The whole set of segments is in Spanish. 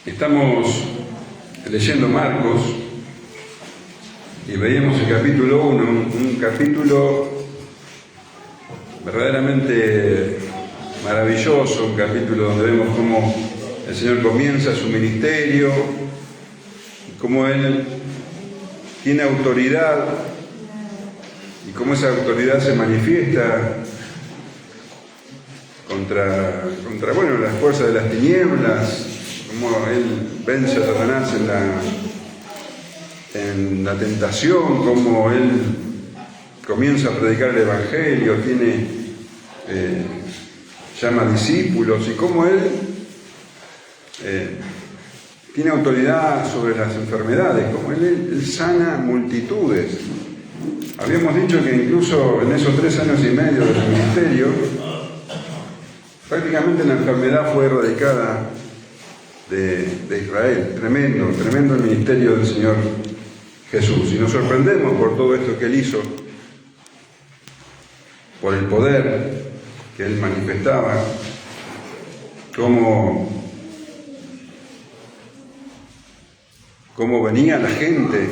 Estamos leyendo Marcos y veíamos el capítulo 1, un capítulo verdaderamente maravilloso, un capítulo donde vemos cómo el Señor comienza su ministerio, cómo Él tiene autoridad y cómo esa autoridad se manifiesta contra las fuerzas de las tinieblas, cómo Él vence a Satanás en la tentación, cómo Él comienza a predicar el Evangelio, llama discípulos, y cómo Él tiene autoridad sobre las enfermedades, como Él sana multitudes. Habíamos dicho que incluso en esos 3 años y medio de su ministerio, prácticamente la enfermedad fue erradicada de Israel. Tremendo el ministerio del Señor Jesús. Y nos sorprendemos por todo esto que Él hizo, por el poder que Él manifestaba, cómo venía la gente,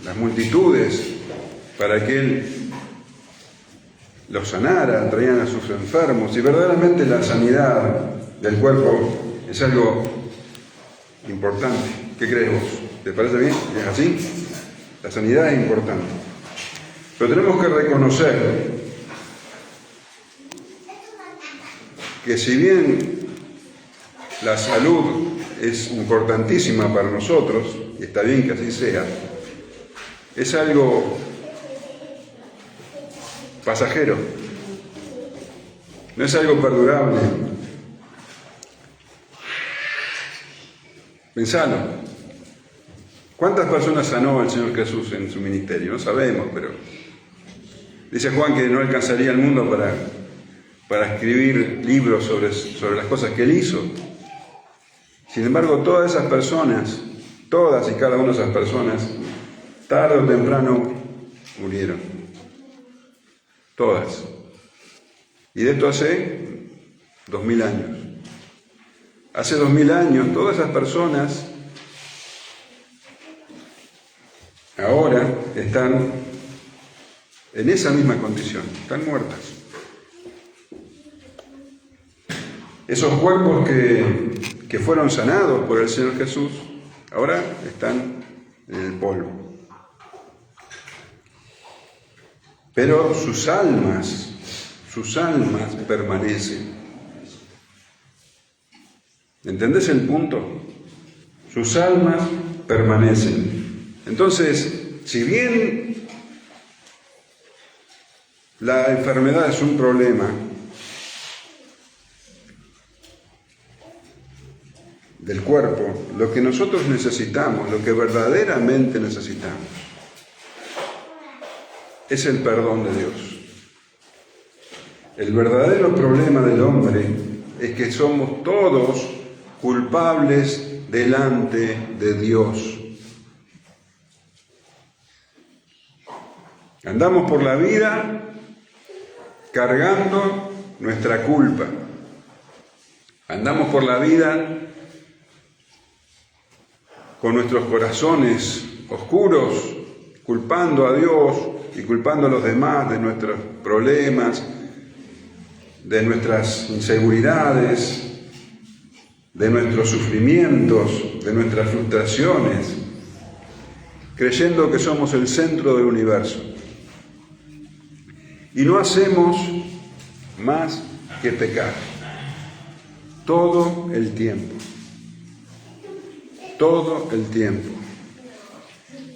las multitudes, para que Él los sanara, traían a sus enfermos. Y verdaderamente la sanidad del cuerpo es algo importante. ¿Qué crees vos? ¿Te parece bien? ¿Es así? La sanidad es importante. Pero tenemos que reconocer que si bien la salud es importantísima para nosotros, y está bien que así sea, es algo pasajero, no es algo perdurable. Pensalo. ¿Cuántas personas sanó el Señor Jesús en su ministerio? No sabemos, pero dice Juan que no alcanzaría el mundo para escribir libros sobre las cosas que Él hizo. Sin embargo, todas esas personas, todas y cada una de esas personas, tarde o temprano murieron. Todas. Y de esto hace 2000 años. Hace 2000 años, todas esas personas ahora están en esa misma condición, están muertas. Esos cuerpos que fueron sanados por el Señor Jesús, ahora están en el polvo. Pero sus almas permanecen. ¿Entendés el punto? Sus almas permanecen. Entonces, si bien la enfermedad es un problema del cuerpo, lo que nosotros necesitamos, lo que verdaderamente necesitamos, es el perdón de Dios. El verdadero problema del hombre es que somos todos culpables delante de Dios. Andamos por la vida cargando nuestra culpa. Andamos por la vida con nuestros corazones oscuros, culpando a Dios y culpando a los demás de nuestros problemas, de nuestras inseguridades, de nuestros sufrimientos, de nuestras frustraciones, creyendo que somos el centro del universo. Y no hacemos más que pecar todo el tiempo. Todo el tiempo.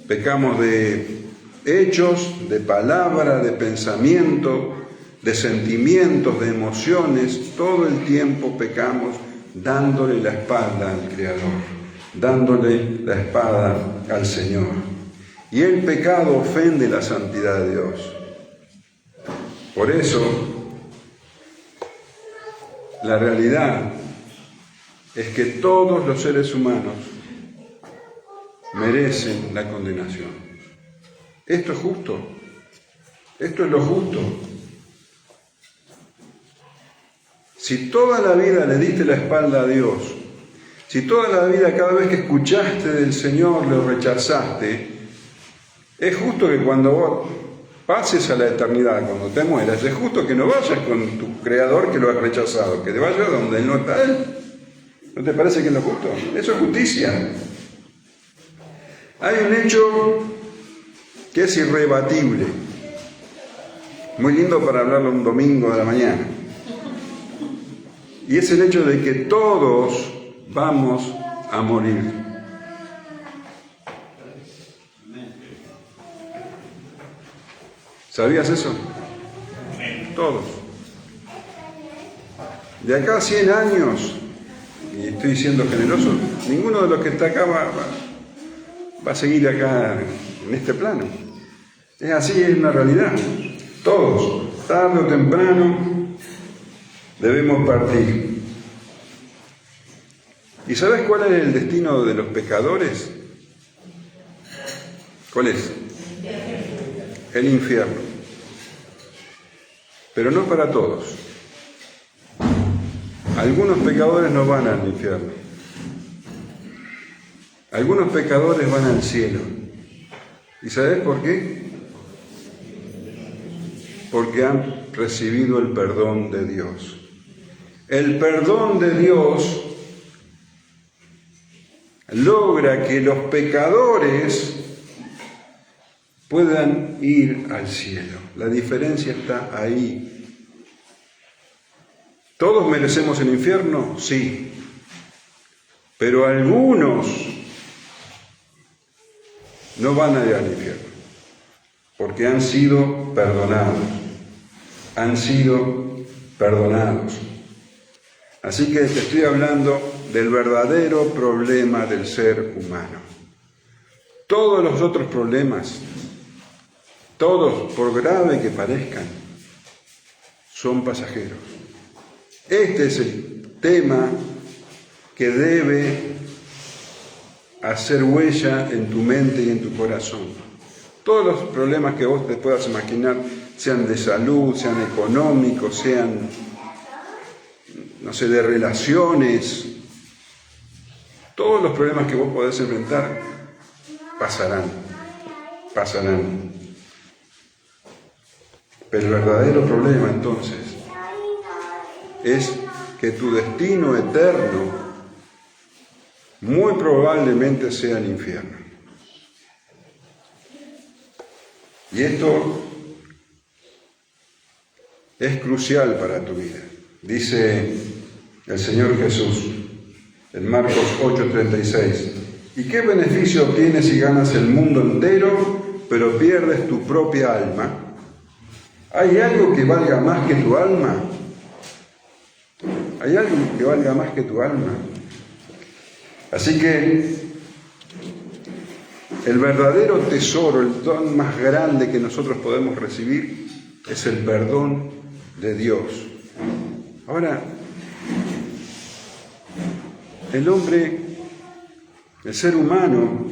Pecamos de hechos, de palabra, de pensamiento, de sentimientos, de emociones. Todo el tiempo pecamos dándole la espalda al Creador, dándole la espalda al Señor. Y el pecado ofende la santidad de Dios. Por eso, la realidad es que todos los seres humanos merecen la condenación. Esto es justo. Esto es lo justo. Si toda la vida le diste la espalda a Dios, Si toda la vida, cada vez que escuchaste del Señor, lo rechazaste, es justo que cuando vos pases a la eternidad, cuando te mueras, es justo que no vayas con tu Creador que lo has rechazado, que te vayas donde no está Él. ¿No te parece que es lo justo? Eso es justicia. Hay un hecho que es irrebatible, muy lindo para hablarlo un domingo de la mañana, y es el hecho de que todos vamos a morir. ¿Sabías eso? Todos. De acá a 100 años, y estoy siendo generoso, ninguno de los que está acá va a seguir acá en este plano. Es así, es una realidad. Todos, tarde o temprano, debemos partir. ¿Y sabes cuál es el destino de los pecadores? ¿Cuál es? El infierno. Pero no para todos. Algunos pecadores no van al infierno. Algunos pecadores van al cielo. ¿Y sabes por qué? Porque han recibido el perdón de Dios. El perdón de Dios logra que los pecadores puedan ir al cielo. La diferencia está ahí. ¿Todos merecemos el infierno? Sí. Pero algunos no van a ir al infierno, porque han sido perdonados. Han sido perdonados. Así que te estoy hablando del verdadero problema del ser humano. Todos los otros problemas, todos, por grave que parezcan, son pasajeros. Este es el tema que debe hacer huella en tu mente y en tu corazón. Todos los problemas que vos te puedas imaginar, sean de salud, sean económicos, sean, no sé, de relaciones, todos los problemas que vos podés enfrentar pasarán. Pero el verdadero problema entonces es que tu destino eterno muy probablemente sea el infierno. Y esto es crucial para tu vida. Dice el Señor Jesús en Marcos 8:36, ¿y qué beneficio obtienes si ganas el mundo entero, pero pierdes tu propia alma? ¿Hay algo que valga más que tu alma? ¿Hay algo que valga más que tu alma? Así que el verdadero tesoro, el don más grande que nosotros podemos recibir es el perdón de Dios. Ahora, el hombre, el ser humano,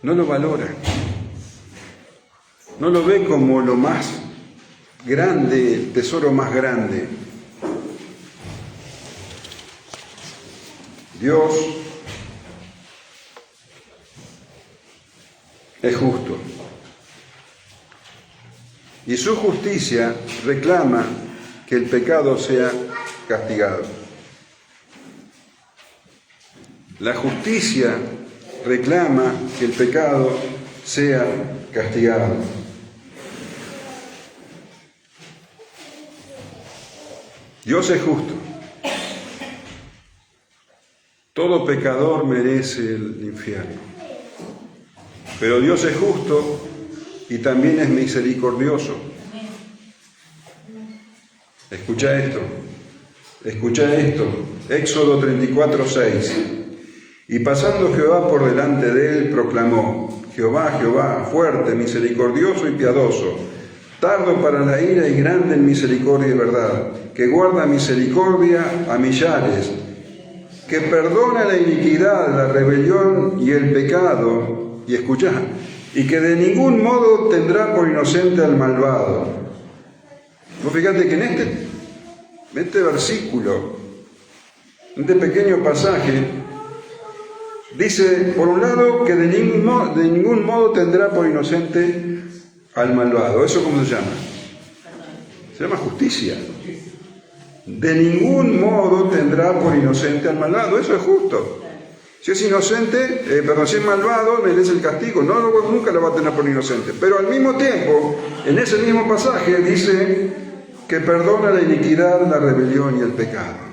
no lo valora, no lo ve como lo más grande, el tesoro más grande. Dios es justo y su justicia reclama que el pecado sea castigado. La justicia reclama que el pecado sea castigado. Dios es justo. Todo pecador merece el infierno. Pero Dios es justo y también es misericordioso. Escucha esto. Éxodo 34:6. Y pasando Jehová por delante de él, proclamó: Jehová, Jehová, fuerte, misericordioso y piadoso, tardo para la ira y grande en misericordia y verdad, que guarda misericordia a millares, que perdona la iniquidad, la rebelión y el pecado, y escuchá, y que de ningún modo tendrá por inocente al malvado. Vos fíjate que en este versículo este pequeño pasaje, dice, por un lado, que de ningún modo tendrá por inocente al malvado. ¿Eso cómo se llama? Se llama justicia. De ningún modo tendrá por inocente al malvado. Eso es justo. Si es inocente, si es malvado, merece el castigo. Nunca lo va a tener por inocente. Pero al mismo tiempo, en ese mismo pasaje, dice que perdona la iniquidad, la rebelión y el pecado.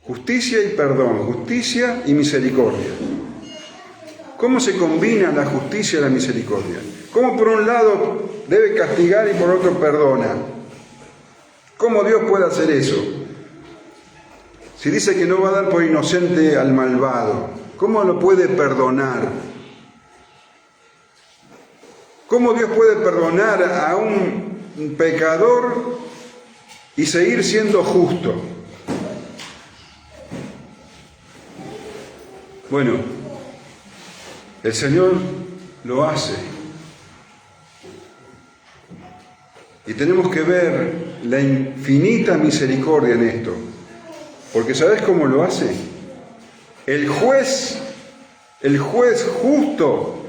Justicia y perdón, justicia y misericordia. ¿Cómo se combina la justicia y la misericordia? ¿Cómo por un lado debe castigar y por otro perdona? ¿Cómo Dios puede hacer eso? Si dice que no va a dar por inocente al malvado, ¿cómo lo puede perdonar? ¿Cómo Dios puede perdonar a un pecador y seguir siendo justo? Bueno, el Señor lo hace. Y tenemos que ver la infinita misericordia en esto. Porque ¿sabes cómo lo hace? El juez justo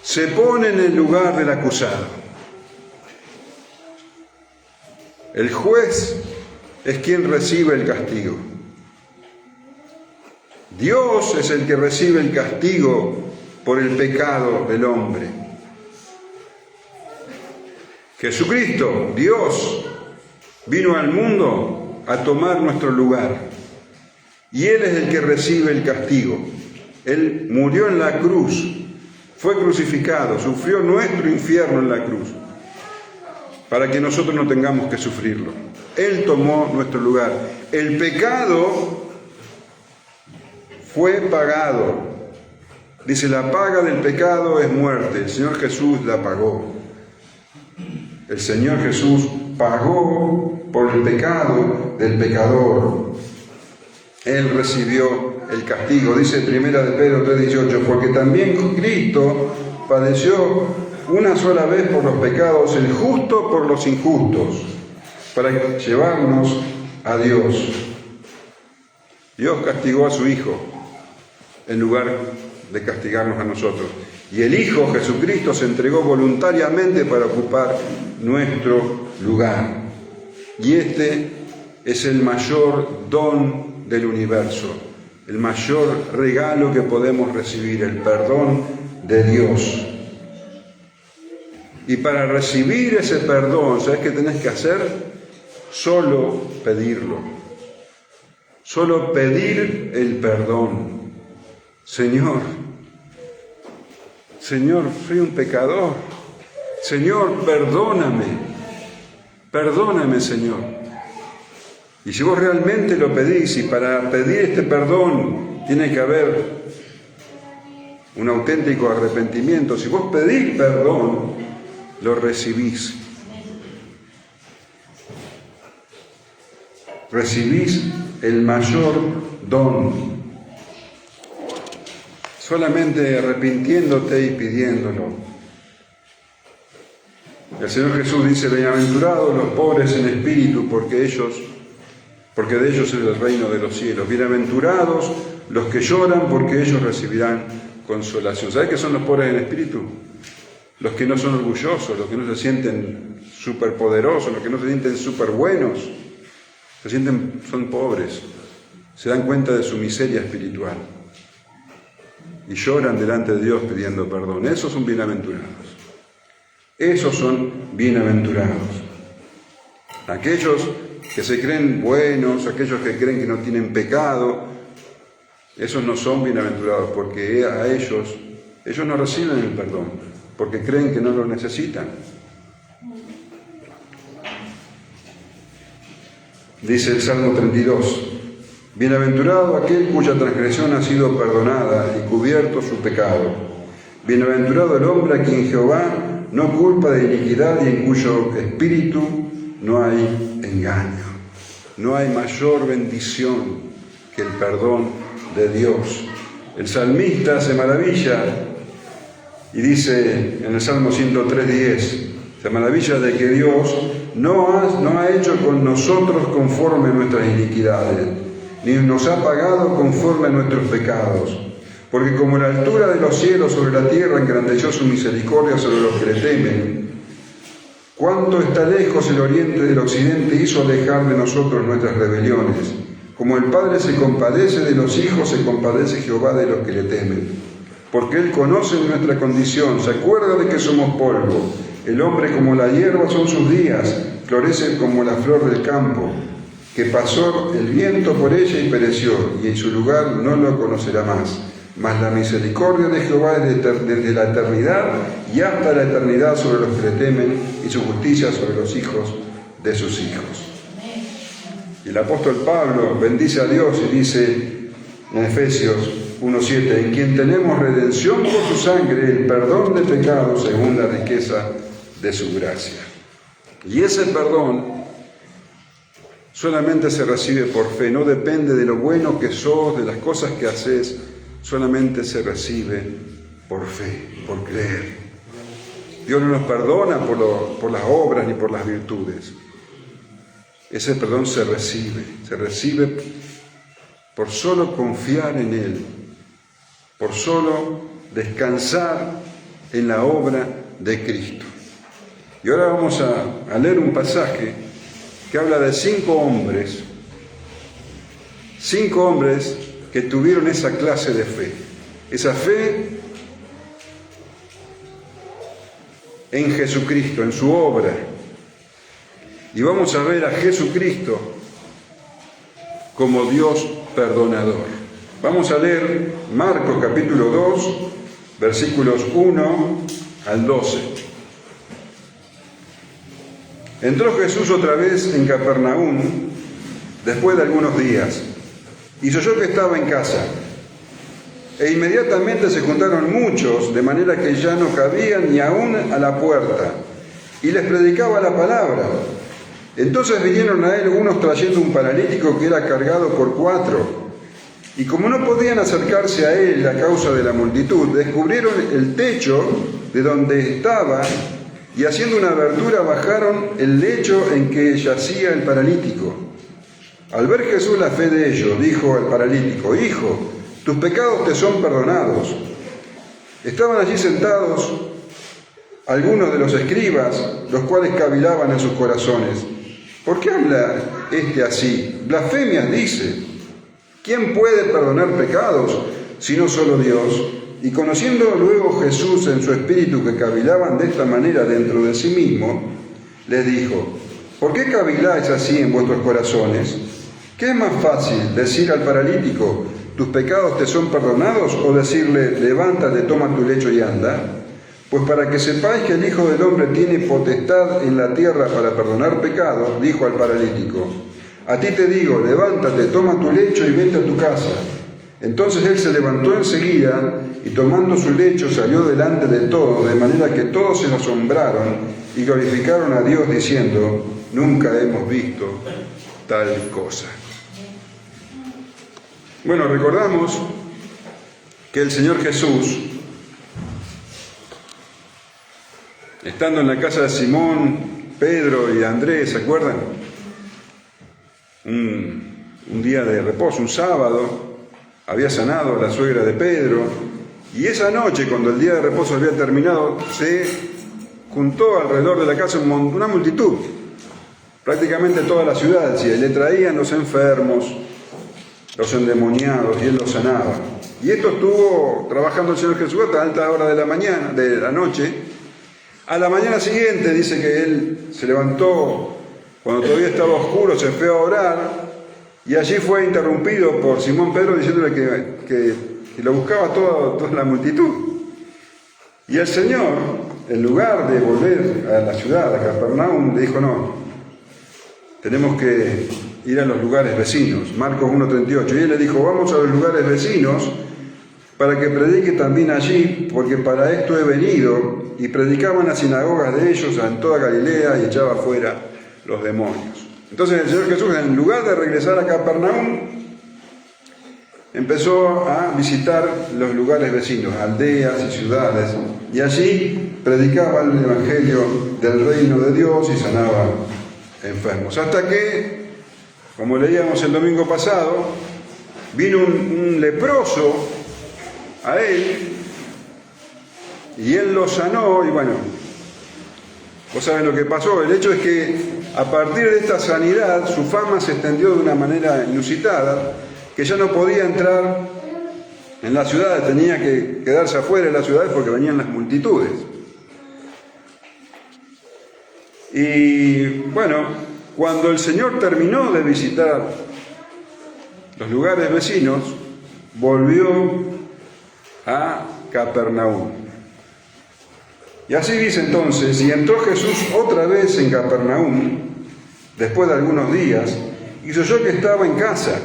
se pone en el lugar del acusado. El juez es quien recibe el castigo. Dios es el que recibe el castigo por el pecado del hombre. Jesucristo, Dios, vino al mundo a tomar nuestro lugar. Y Él es el que recibe el castigo. Él murió en la cruz, fue crucificado, sufrió nuestro infierno en la cruz, para que nosotros no tengamos que sufrirlo. Él tomó nuestro lugar. El pecado fue pagado. Dice, la paga del pecado es muerte. El Señor Jesús la pagó. El Señor Jesús pagó por el pecado del pecador. Él recibió el castigo. Dice 1 de Pedro 3:18, porque también Cristo padeció una sola vez por los pecados, el justo por los injustos, para llevarnos a Dios. Dios castigó a su Hijo en lugar de castigarnos a nosotros. Y el Hijo Jesucristo se entregó voluntariamente para ocupar nuestro lugar. Y este es el mayor don del universo, el mayor regalo que podemos recibir, el perdón de Dios. Y para recibir ese perdón, ¿sabes qué tenés que hacer? Solo pedirlo. Solo pedir el perdón. Señor, soy un pecador. Señor, perdóname. Perdóname, Señor. Y si vos realmente lo pedís, y para pedir este perdón tiene que haber un auténtico arrepentimiento, si vos pedís perdón, lo recibís. Recibís el mayor don. Solamente arrepintiéndote y pidiéndolo. El Señor Jesús dice, bienaventurados los pobres en espíritu, porque de ellos es el reino de los cielos. Bienaventurados los que lloran, porque ellos recibirán consolación. ¿Sabes qué son los pobres en espíritu? Los que no son orgullosos, los que no se sienten superpoderosos, los que no se sienten súper buenos. Son pobres, se dan cuenta de su miseria espiritual y lloran delante de Dios pidiendo perdón. Esos son bienaventurados. Esos son bienaventurados. Aquellos que se creen buenos, aquellos que creen que no tienen pecado, esos no son bienaventurados, porque a ellos no reciben el perdón, porque creen que no lo necesitan. Dice el Salmo 32, bienaventurado aquel cuya transgresión ha sido perdonada y cubierto su pecado. Bienaventurado el hombre a quien Jehová no culpa de iniquidad y en cuyo espíritu no hay engaño. No hay mayor bendición que el perdón de Dios. El salmista se maravilla y dice en el Salmo 103:10, Se maravilla de que Dios no ha hecho con nosotros conforme a nuestras iniquidades, ni nos ha pagado conforme a nuestros pecados. Porque como la altura de los cielos sobre la tierra engrandeció su misericordia sobre los que le temen, cuánto está lejos el oriente del occidente hizo alejar de nosotros nuestras rebeliones. Como el Padre se compadece de los hijos, se compadece Jehová de los que le temen. Porque Él conoce nuestra condición, se acuerda de que somos polvo. El hombre como la hierba son sus días, florece como la flor del campo, que pasó el viento por ella y pereció, y en su lugar no lo conocerá más. Mas la misericordia de Jehová es desde la eternidad y hasta la eternidad sobre los que le temen, y su justicia sobre los hijos de sus hijos. Y el apóstol Pablo bendice a Dios y dice en Efesios 1:7, en quien tenemos redención por su sangre, el perdón de pecados según la riqueza de su gracia. Y ese perdón solamente se recibe por fe, no depende de lo bueno que sos, de las cosas que haces, solamente se recibe por fe, por creer. Dios no nos perdona por las obras ni por las virtudes. Ese perdón se recibe por solo confiar en Él, por solo descansar en la obra de Cristo. Y ahora vamos a leer un pasaje que habla de 5 hombres que tuvieron esa clase de fe, esa fe en Jesucristo, en su obra. Y vamos a ver a Jesucristo como Dios perdonador. Vamos a leer Marcos capítulo 2, versículos 1 al 12. Entró Jesús otra vez en Capernaum después de algunos días, y se oyó que estaba en casa. E inmediatamente se juntaron muchos, de manera que ya no cabían ni aún a la puerta, y les predicaba la palabra. Entonces vinieron a él unos trayendo un paralítico que era cargado por 4, y como no podían acercarse a él a causa de la multitud, descubrieron el techo de donde estaba, y haciendo una abertura bajaron el lecho en que yacía el paralítico. Al ver Jesús la fe de ellos, dijo al paralítico: Hijo, tus pecados te son perdonados. Estaban allí sentados algunos de los escribas, los cuales cavilaban en sus corazones: ¿por qué habla este así? Blasfemias dice. ¿Quién puede perdonar pecados sino solo Dios? Y conociendo luego Jesús en su espíritu que cavilaban de esta manera dentro de sí mismo, les dijo: ¿por qué caviláis así en vuestros corazones? ¿Qué es más fácil, decir al paralítico: tus pecados te son perdonados, o decirle: levántate, toma tu lecho y anda? Pues para que sepáis que el Hijo del Hombre tiene potestad en la tierra para perdonar pecados, dijo al paralítico: a ti te digo, levántate, toma tu lecho y vete a tu casa. Entonces él se levantó enseguida y tomando su lecho salió delante de todos, de manera que todos se asombraron y glorificaron a Dios diciendo: nunca hemos visto tal cosa. Bueno, recordamos que el Señor Jesús, estando en la casa de Simón, Pedro y Andrés, ¿se acuerdan? Un día de reposo, un sábado, había sanado a la suegra de Pedro, y esa noche, cuando el día de reposo había terminado, se juntó alrededor de la casa una multitud, prácticamente toda la ciudad, y le traían los enfermos, los endemoniados, y él los sanaba. Y esto estuvo trabajando el Señor Jesús hasta alta hora de la noche. A la mañana siguiente dice que él se levantó cuando todavía estaba oscuro, se fue a orar, y allí fue interrumpido por Simón Pedro diciéndole que lo buscaba toda la multitud. Y el Señor, en lugar de volver a la ciudad, a Capernaum, le dijo: no, tenemos que ir a los lugares vecinos. Marcos 1:38. Y él le dijo: vamos a los lugares vecinos para que predique también allí, porque para esto he venido. Y predicaba en las sinagogas de ellos en toda Galilea y echaba fuera los demonios. Entonces el Señor Jesús, en lugar de regresar a Capernaum, empezó a visitar los lugares vecinos, aldeas y ciudades, y allí predicaba el Evangelio del reino de Dios y sanaba enfermos. Hasta que, como leíamos el domingo pasado, vino un leproso a él, y él lo sanó, y bueno, vos saben lo que pasó. El hecho es que a partir de esta sanidad su fama se extendió de una manera inusitada, que ya no podía entrar en las ciudades, tenía que quedarse afuera de las ciudades porque venían las multitudes. Y bueno, cuando el Señor terminó de visitar los lugares vecinos, volvió a Capernaum. Y así dice entonces: y entró Jesús otra vez en Capernaum, después de algunos días, y se oyó que estaba en casa.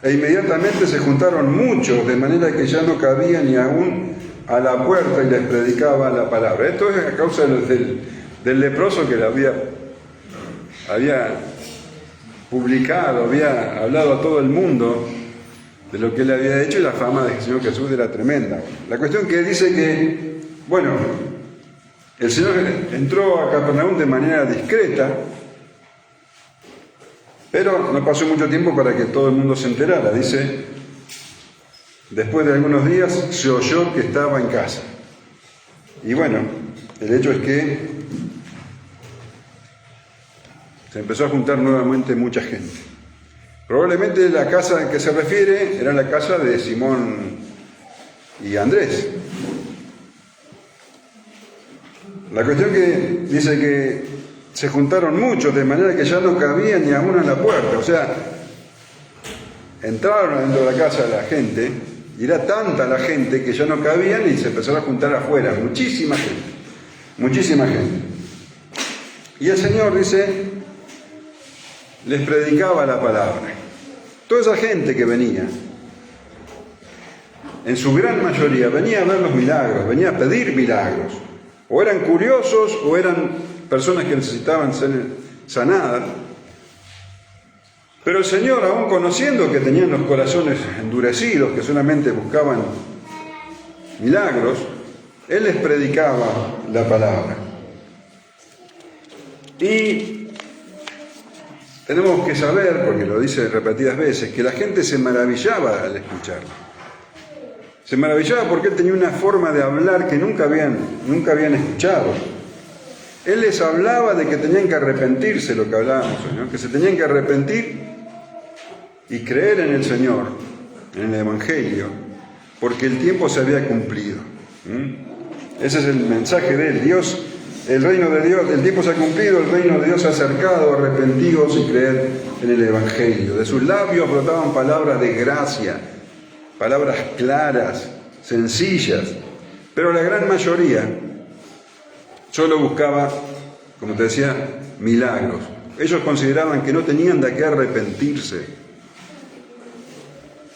E inmediatamente se juntaron muchos, de manera que ya no cabía ni aún a la puerta, y les predicaba la palabra. Esto es a causa del leproso que le había publicado, había hablado a todo el mundo de lo que él había hecho, y la fama del Señor Jesús era tremenda. La cuestión que dice que, bueno, el Señor entró a Capernaum de manera discreta, pero no pasó mucho tiempo para que todo el mundo se enterara. Dice, después de algunos días se oyó que estaba en casa. Y bueno, el hecho es que se empezó a juntar nuevamente mucha gente. Probablemente la casa a que se refiere era la casa de Simón y Andrés. La cuestión que dice que se juntaron muchos, de manera que ya no cabía ni aún a la puerta. O sea, entraron dentro de la casa de la gente, y era tanta la gente que ya no cabían y se empezaron a juntar afuera. Muchísima gente, muchísima gente. Y el Señor, dice, les predicaba la palabra. Toda esa gente que venía, en su gran mayoría, venía a ver los milagros, venía a pedir milagros. O eran curiosos o eran personas que necesitaban ser sanadas. Pero el Señor, aún conociendo que tenían los corazones endurecidos, que solamente buscaban milagros, Él les predicaba la palabra. Y tenemos que saber, porque lo dice repetidas veces, que la gente se maravillaba al escucharlo. Se maravillaba porque Él tenía una forma de hablar que nunca habían escuchado. Él les hablaba de que tenían que arrepentirse, lo que hablábamos hoy, ¿no? Que se tenían que arrepentir y creer en el Señor, en el Evangelio, porque el tiempo se había cumplido. Ese es el mensaje de Él. Dios, el reino de Dios, el tiempo se ha cumplido, el reino de Dios se ha acercado, arrepentidos y creer en el Evangelio. De sus labios brotaban palabras de gracia, palabras claras, sencillas, pero la gran mayoría solo buscaba, como te decía, milagros. Ellos consideraban que no tenían de qué arrepentirse.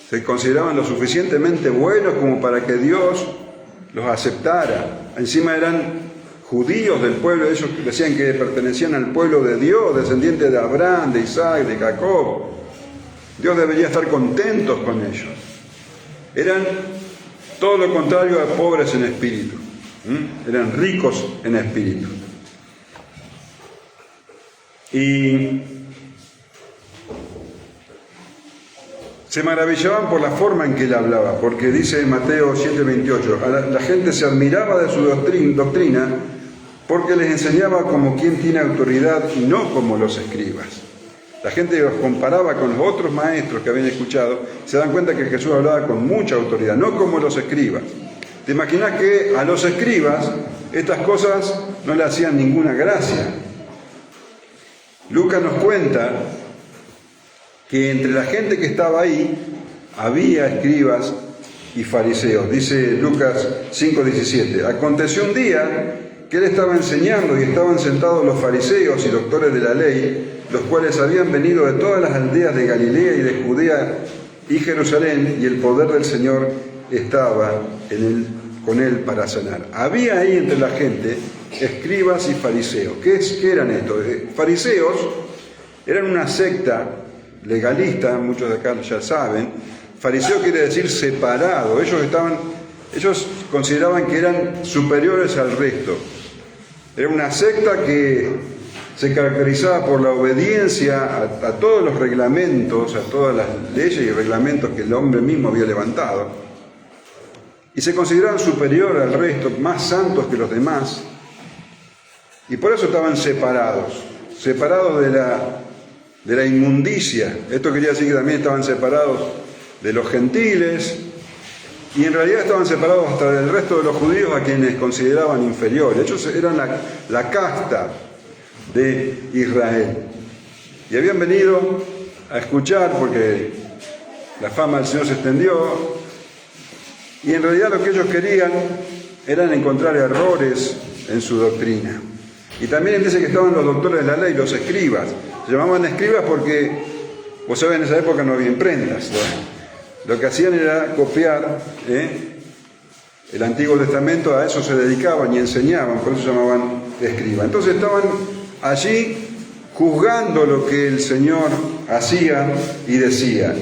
Se consideraban lo suficientemente buenos como para que Dios los aceptara. Encima eran judíos del pueblo, ellos decían que pertenecían al pueblo de Dios, descendientes de Abraham, de Isaac, de Jacob. Dios debería estar contentos con ellos. Eran todo lo contrario a pobres en espíritu. Eran ricos en espíritu. Y se maravillaban por la forma en que él hablaba, porque dice Mateo 7:28, la gente se admiraba de su doctrina porque les enseñaba como quien tiene autoridad y no como los escribas. La gente los comparaba con los otros maestros que habían escuchado, se dan cuenta que Jesús hablaba con mucha autoridad, no como los escribas. ¿Te imaginas que a los escribas estas cosas no le hacían ninguna gracia? Lucas nos cuenta que entre la gente que estaba ahí había escribas y fariseos. Dice Lucas 5:17. Aconteció un día que él estaba enseñando y estaban sentados los fariseos y doctores de la ley, los cuales habían venido de todas las aldeas de Galilea y de Judea y Jerusalén, y el poder del Señor estaba con él para sanar. Había ahí entre la gente escribas y fariseos. ¿Qué eran estos? Fariseos eran una secta legalista, muchos de acá ya saben. fariseo quiere decir separado. Ellos consideraban que eran superiores al resto. Era una secta que se caracterizaba por la obediencia a todos los reglamentos, a todas las leyes y reglamentos que el hombre mismo había levantado. Y se consideraban superior al resto, más santos que los demás. Y por eso estaban separados de la inmundicia. Esto quería decir que también estaban separados de los gentiles, y en realidad estaban separados hasta del resto de los judíos, a quienes consideraban inferiores. Ellos eran la casta de Israel. Y habían venido a escuchar, porque la fama del Señor se extendió, y en realidad lo que ellos querían eran encontrar errores en su doctrina. Y también dice que estaban los doctores de la ley, los escribas. Se llamaban escribas porque, vos sabés, en esa época no había imprentas, ¿no? Lo que hacían era copiar el Antiguo Testamento, a eso se dedicaban y enseñaban, por eso se llamaban escribas. Entonces estaban allí juzgando lo que el Señor hacía y decía.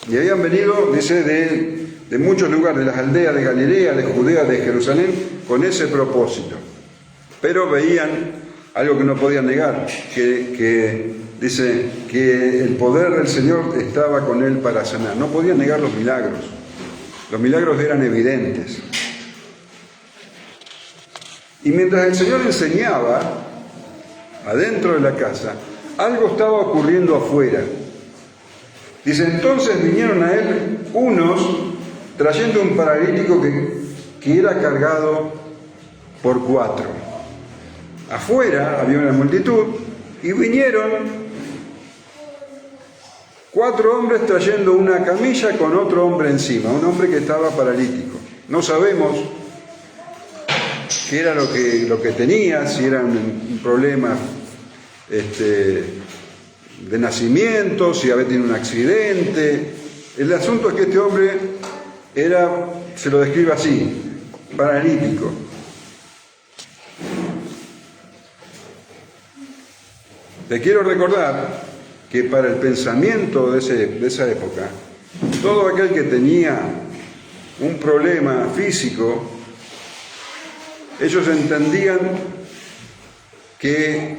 Y habían venido, dice, de muchos lugares, de las aldeas de Galilea, de Judea, de Jerusalén, con ese propósito. Pero veían algo que no podían negar, que dice que el poder del Señor estaba con él para sanar. No podían negar los milagros. Los milagros eran evidentes. Y mientras el Señor enseñaba adentro de la casa, algo estaba ocurriendo afuera. Dice, entonces vinieron a él unos trayendo un paralítico que era cargado por 4. Afuera había una multitud y vinieron 4 hombres trayendo una camilla con otro hombre encima, un hombre que estaba paralítico. No sabemos qué era lo que tenía, si era un problema de nacimiento, si había tenido un accidente. El asunto es que este hombre se lo describe así, paralítico. Te quiero recordar que para el pensamiento de esa época, todo aquel que tenía un problema físico, ellos entendían que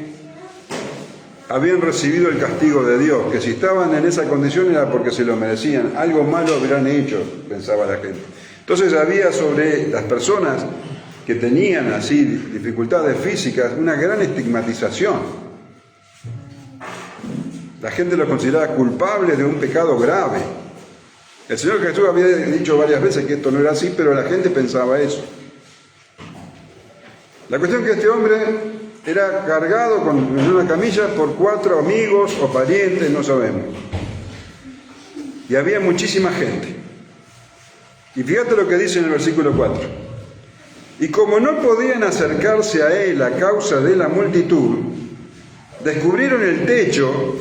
habían recibido el castigo de Dios, que si estaban en esa condición era porque se lo merecían, algo malo habrán hecho, pensaba la gente. Entonces había sobre las personas que tenían así dificultades físicas una gran estigmatización. La gente los consideraba culpables de un pecado grave. El Señor Jesús había dicho varias veces que esto no era así, pero la gente pensaba eso. La cuestión es que este hombre era cargado en una camilla por 4 amigos o parientes, no sabemos. Y había muchísima gente. Y fíjate lo que dice en el versículo 4. Y como no podían acercarse a él a causa de la multitud, descubrieron el techo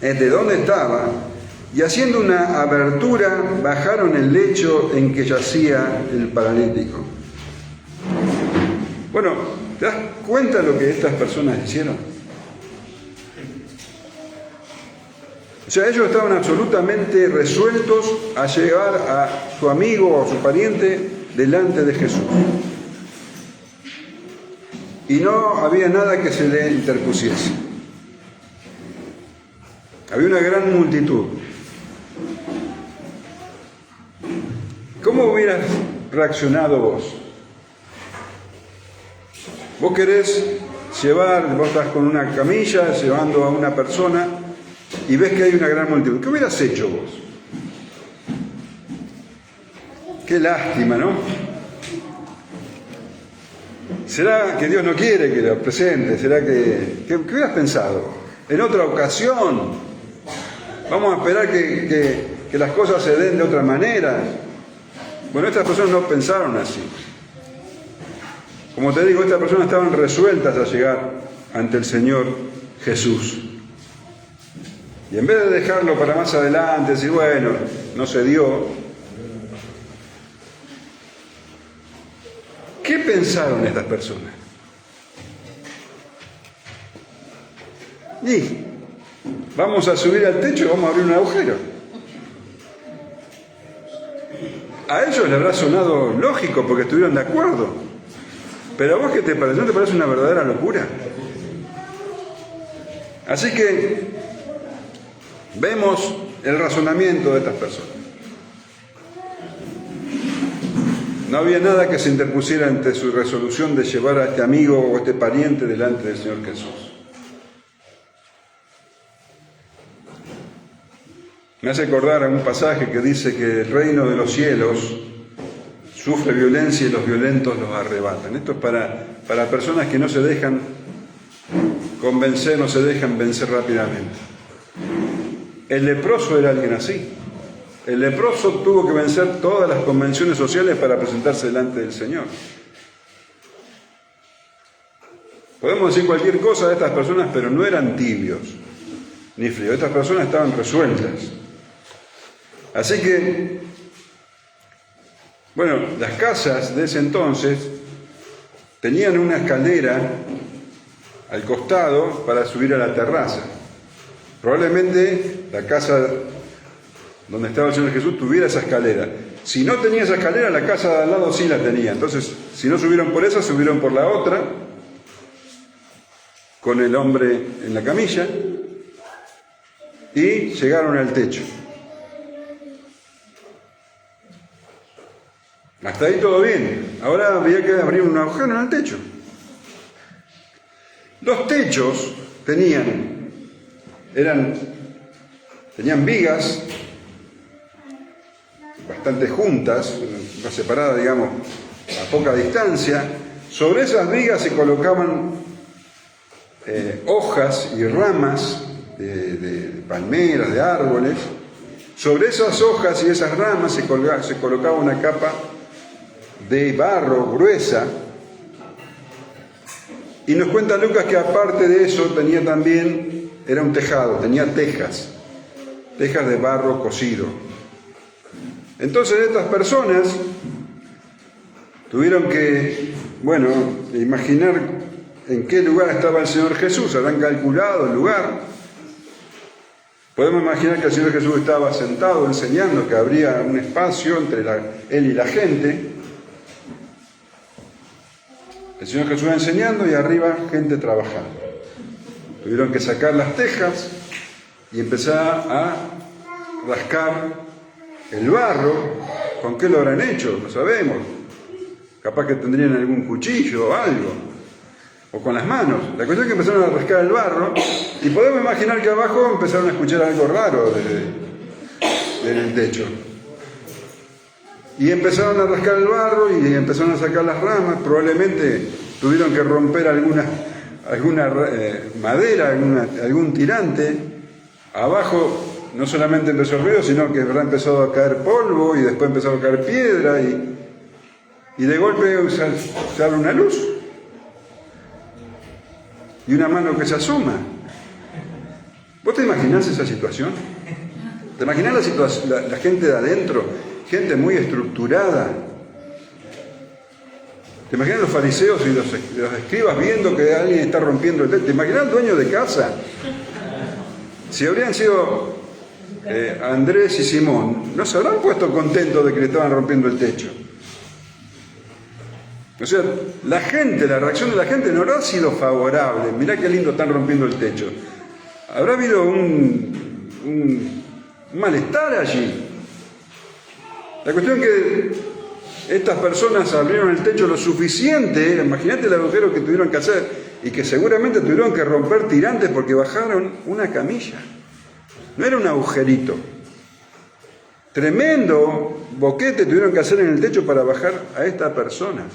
de donde estaba, y haciendo una abertura bajaron el lecho en que yacía el paralítico. Bueno, ¿te das cuenta de lo que estas personas hicieron? O sea, ellos estaban absolutamente resueltos a llevar a su amigo o a su pariente delante de Jesús. Y no había nada que se le interpusiese. Había una gran multitud. ¿Cómo hubieras reaccionado vos? Vos querés vos estás con una camilla llevando a una persona y ves que hay una gran multitud. ¿Qué hubieras hecho vos? Qué lástima, ¿no? ¿Será que Dios no quiere que lo presente? ¿Será ¿qué hubieras pensado? En otra ocasión. Vamos a esperar que las cosas se den de otra manera. Bueno, estas personas no pensaron así. Como te digo, estas personas estaban resueltas a llegar ante el Señor Jesús. Y en vez de dejarlo para más adelante, decir, bueno, no se dio. ¿Qué pensaron estas personas? Y vamos a subir al techo y vamos a abrir un agujero. a ellos les habrá sonado lógico porque estuvieron de acuerdo. Pero a vos, ¿qué te parece? ¿No te parece una verdadera locura? Así que vemos el razonamiento de estas personas. No había nada que se interpusiera entre su resolución de llevar a este amigo o este pariente delante del Señor Jesús. Me hace acordar a un pasaje que dice que el reino de los cielos sufre violencia y los violentos los arrebatan. Esto es para personas que no se dejan convencer, no se dejan vencer rápidamente. El leproso era alguien así. El leproso tuvo que vencer todas las convenciones sociales para presentarse delante del Señor. Podemos decir cualquier cosa de estas personas, pero no eran tibios ni fríos. Estas personas estaban resueltas. Así que, bueno, las casas de ese entonces tenían una escalera al costado para subir a la terraza. Probablemente la casa donde estaba el Señor Jesús tuviera esa escalera. Si no tenía esa escalera, la casa de al lado sí la tenía. Entonces, si no subieron por esa, subieron por la otra, con el hombre en la camilla, y llegaron al techo. Hasta ahí todo bien. Ahora había que abrir un agujero en el techo. Los techos tenían vigas bastante juntas, separadas, digamos, a poca distancia. Sobre esas vigas se colocaban hojas y ramas de palmeras, de árboles. Sobre esas hojas y esas ramas se colocaba una capa de barro gruesa. Y nos cuenta Lucas que aparte de eso tenía también, era un tejado, tenía tejas de barro cocido. Entonces estas personas tuvieron que, imaginar en qué lugar estaba el Señor Jesús. Habrán calculado el lugar. Podemos imaginar que el Señor Jesús estaba sentado enseñando, que habría un espacio entre él y la gente. El Señor Jesús enseñando y arriba gente trabajando. Tuvieron que sacar las tejas y empezar a rascar el barro. ¿Con qué lo habrán hecho? No sabemos. Capaz que tendrían algún cuchillo o algo. O con las manos. La cuestión es que empezaron a rascar el barro y podemos imaginar que abajo empezaron a escuchar algo raro desde el techo. Y empezaron a rascar el barro y empezaron a sacar las ramas. Probablemente tuvieron que romper alguna madera, algún tirante. Abajo no solamente empezó el ruido, sino que habrá empezado a caer polvo y después empezó a caer piedra y de golpe se abre una luz y una mano que se asoma. ¿Vos te imaginás esa situación? ¿Te imaginás la gente de adentro? Gente muy estructurada. ¿Te imaginas los fariseos y los escribas viendo que alguien está rompiendo el techo? ¿Te imaginas el dueño de casa? Si habrían sido Andrés y Simón, no se habrán puesto contentos de que le estaban rompiendo el techo. O sea, la reacción de la gente no habrá sido favorable. Mirá qué lindo están rompiendo el techo. Habrá habido un malestar allí. La cuestión es que estas personas abrieron el techo lo suficiente, imagínate el agujero que tuvieron que hacer, y que seguramente tuvieron que romper tirantes porque bajaron una camilla. No era un agujerito. Tremendo boquete tuvieron que hacer en el techo para bajar a estas personas.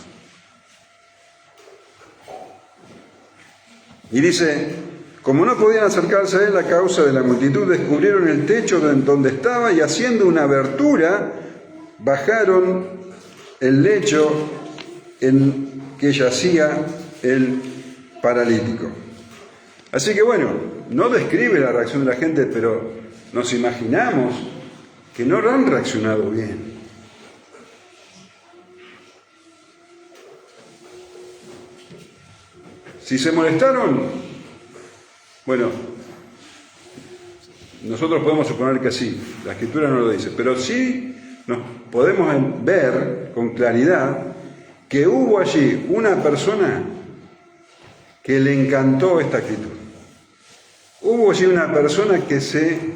Y dice, como no podían acercarse a él a causa de la multitud, descubrieron el techo donde estaba y haciendo una abertura, bajaron el lecho en que yacía el paralítico. Así que no describe la reacción de la gente, pero nos imaginamos que no han reaccionado bien. Si se molestaron, nosotros podemos suponer que sí, la Escritura no lo dice, pero sí nos podemos ver con claridad que hubo allí una persona que le encantó esta actitud. Hubo allí una persona que se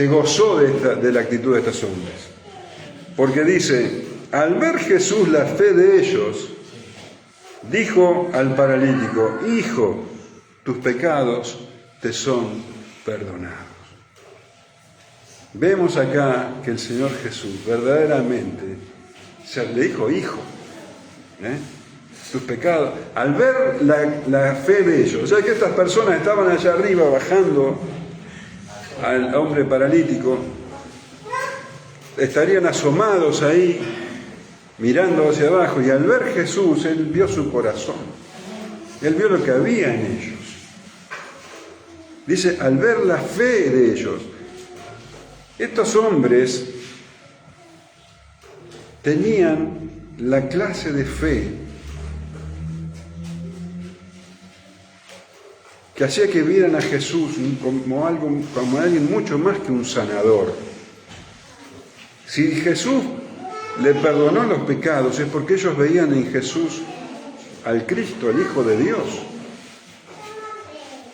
gozó de la actitud de estos hombres. Porque dice, al ver Jesús la fe de ellos, dijo al paralítico, hijo, tus pecados te son perdonados. Vemos acá que el Señor Jesús verdaderamente le dijo, hijo, tus pecados, al ver la fe de ellos, o sea que estas personas estaban allá arriba bajando al hombre paralítico, estarían asomados ahí, mirando hacia abajo, y al ver Jesús, él vio su corazón, él vio lo que había en ellos. Dice, al ver la fe de ellos, estos hombres tenían la clase de fe que hacía que vieran a Jesús como alguien mucho más que un sanador. Si Jesús le perdonó los pecados es porque ellos veían en Jesús al Cristo, el Hijo de Dios.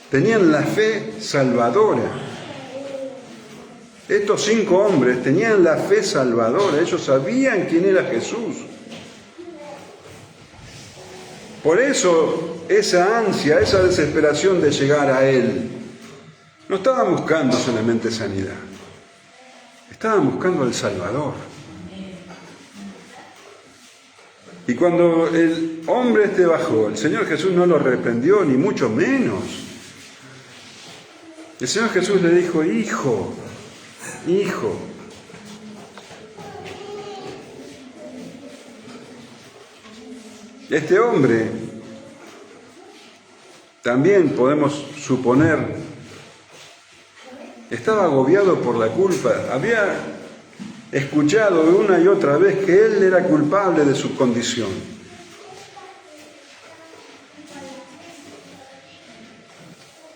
Tenían la fe salvadora. Estos 5 hombres tenían la fe salvadora, ellos sabían quién era Jesús. Por eso esa ansia, esa desesperación de llegar a Él, no estaban buscando solamente sanidad, estaban buscando al Salvador. Y cuando el hombre bajó, el Señor Jesús no lo reprendió, ni mucho menos. El Señor Jesús le dijo, hijo, este hombre, también podemos suponer, estaba agobiado por la culpa, había escuchado una y otra vez que él era culpable de su condición.